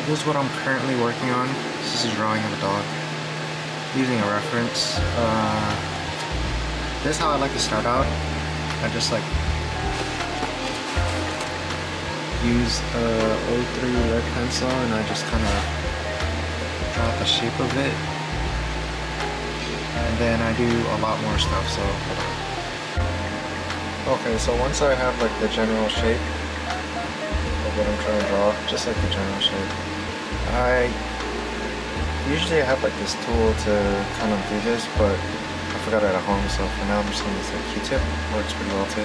Here's what I'm currently working on. This is a drawing of a dog. Using a reference. This is how I like to start out. I just like use a 03 red pencil and I just kind of draw the shape of it. And then I do a lot more stuff, so hold on. Okay, so once I have like the general shape of what I'm trying to draw, just like the general shape, I usually have like this tool to kind of do this, but I forgot it at home, so for now I'm just gonna use a Q-tip. Works pretty well too.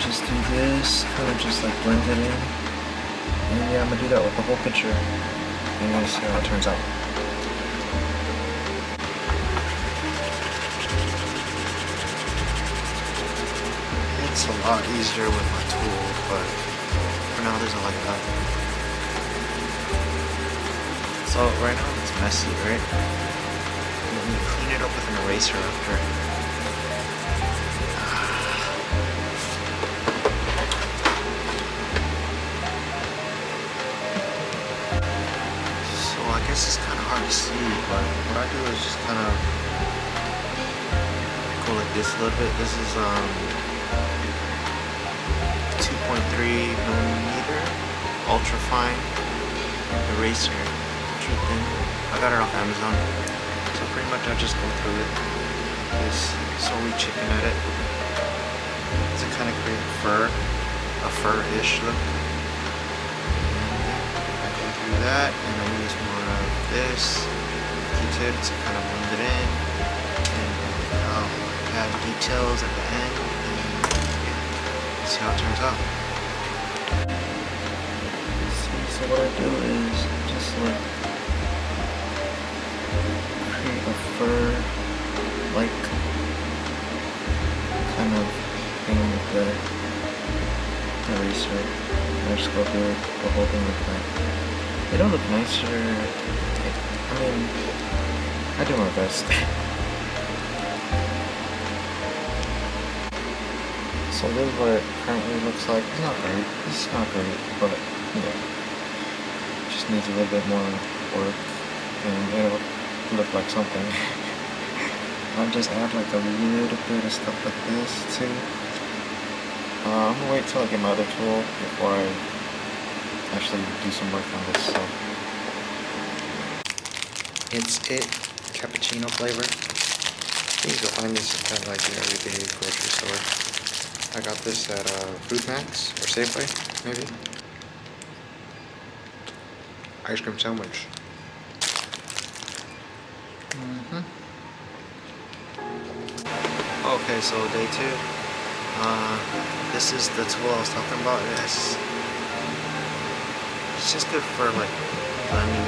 Just do this, kind of just like blend it in, and yeah, I'm gonna do that with the whole picture, and you'll see how it turns out. It's a lot easier with my tool, but for now there's a like that. So right now it's messy, right? And then you clean it up with an eraser after. So I guess it's kind of hard to see, but what I do is just kind of go like this a little bit. This is 2.3mm ultra fine eraser, ultra thin. I got it off Amazon, so pretty much I just go through it, just slowly chipping at it to kind of create a fur-ish look. I go through that and I use more of this Q-tip to kind of blend it in, and I'll add details at the end. See how it turns out. So what I do is just like create a fur like kind of thing with the eraser. I just go through the whole thing like that. It'll look nicer. I mean, I do my best. So this is what it currently looks like. It's not great. It's not great, but yeah. Just needs a little bit more work and it'll look like something. I'll just add like a little bit of stuff like this too. I'm gonna wait till I get my other tool before I actually do some work on this. So it's cappuccino flavor. You can find this at like your everyday grocery store. I got this at Food Max or Safeway, maybe. Ice cream sandwich. Okay, so day 2. This is the tool I was talking about. It's just good for like blending in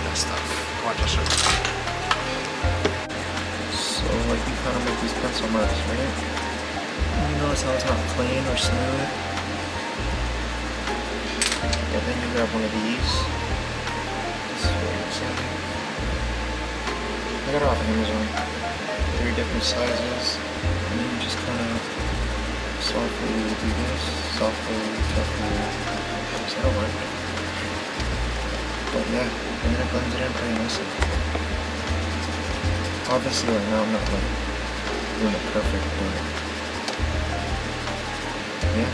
that stuff. Watch, I'll show you. So like you kind of make these pencil marks, right? And you notice how it's not clean or smooth. And then you grab one of these. This is what it looks like. I got it off Amazon. 3 different sizes. And then you just kind of softly do this. Softly, gently. So that'll work. But yeah, and then it blends it in pretty nicely. Obviously right now I'm not like doing it perfect, but yeah.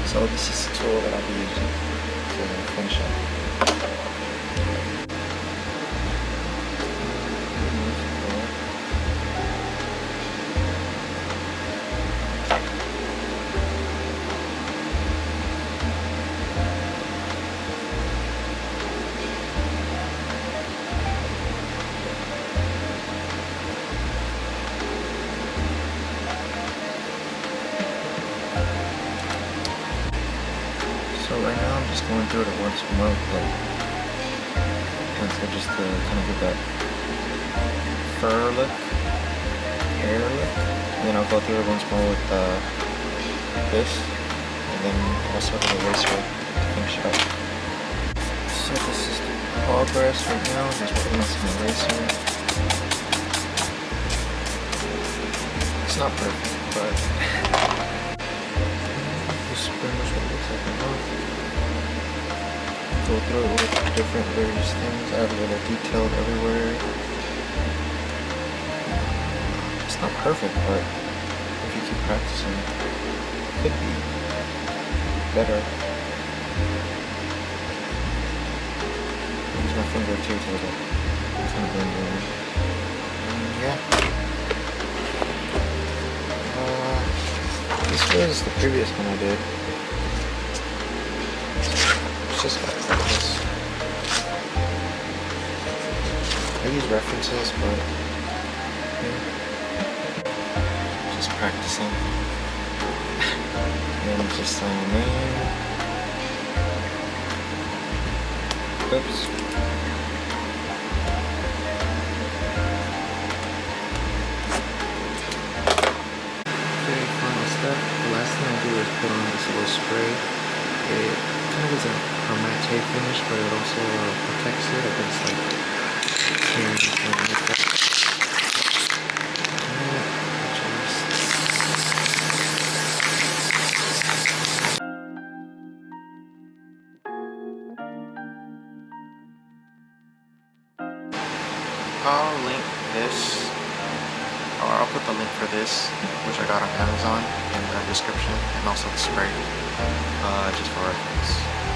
So this is the tool that I'll be using to finish up. So right now I'm just going through it once more, like just to kind of get that fur look, hair look. And then I'll go through it once more with this, and then also the eraser to finish it up. So this is the progress right now. Just putting on some eraser. It's not perfect, but through it with different various things. I have a little detailed everywhere. It's not perfect, but if you keep practicing, it could be better. Use my finger too to kind of blend in. Yeah. This was the previous one I did. It's just like this. I use references, but yeah, just practicing. And just sign name. Oops. The last thing I do is put on this little spray. It kind of is a matte finish, but it also protects it against like tearing and makeup. I'll link this. Or I'll put the link for this, which I got on Amazon, in the description, and also the spray, just for reference.